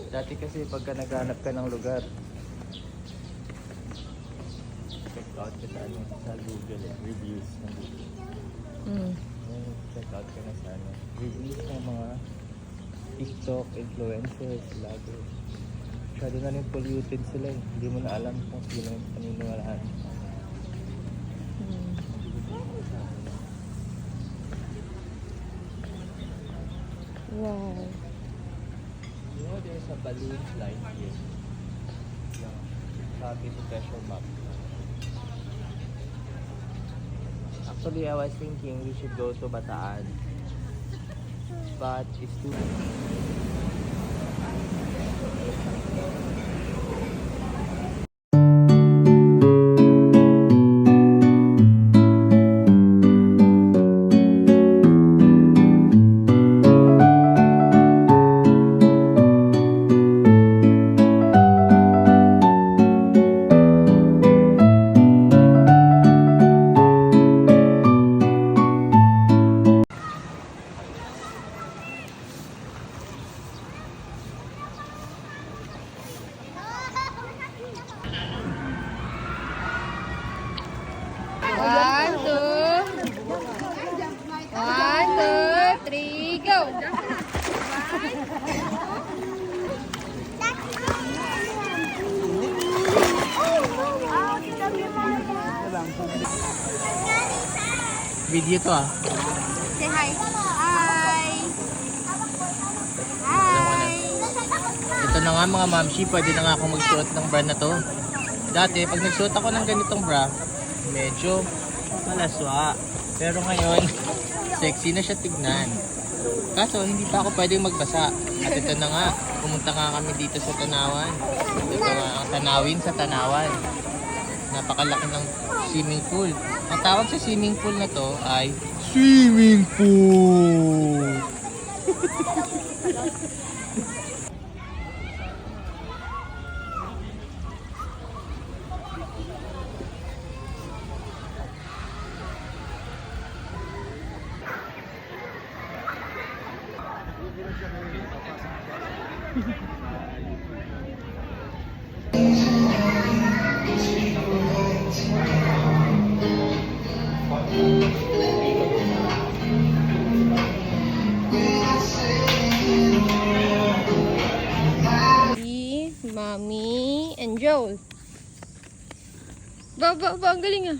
Dati kasi pagka naghanap ka ng lugar, check out ka sa, ano, sa Google, reviews ng Google. Check out ka na sa ano, reviews ng mga TikTok influencers, vlogger. Masyado na rin polluted sila eh. Hindi mo na alam kung sino yung paniniwalaan. Wow. You know, there's a balloon slide here. Sabi sa treasure map. Actually, I was thinking we should go to Bataan. But it's too... One, two, three, go! Video to ah. Say hi. Hi! Hi! Ito na nga mga mamshi, pwede na nga ako magsuot ng bra na to. Dati, pag nagsuot ako ng ganitong bra, medyo malaswa. Pero ngayon, sexy na siya tignan. Kaso, hindi pa ako pwedeng magbasa. At ito na nga, pumunta nga kami dito sa Tanawan. Ito nga ang tanawin sa Tanawan. Napakalaki ng swimming pool. Ang tawag sa swimming pool na to ay swimming pool! Mommy and Joel. Ba, ang galing ah.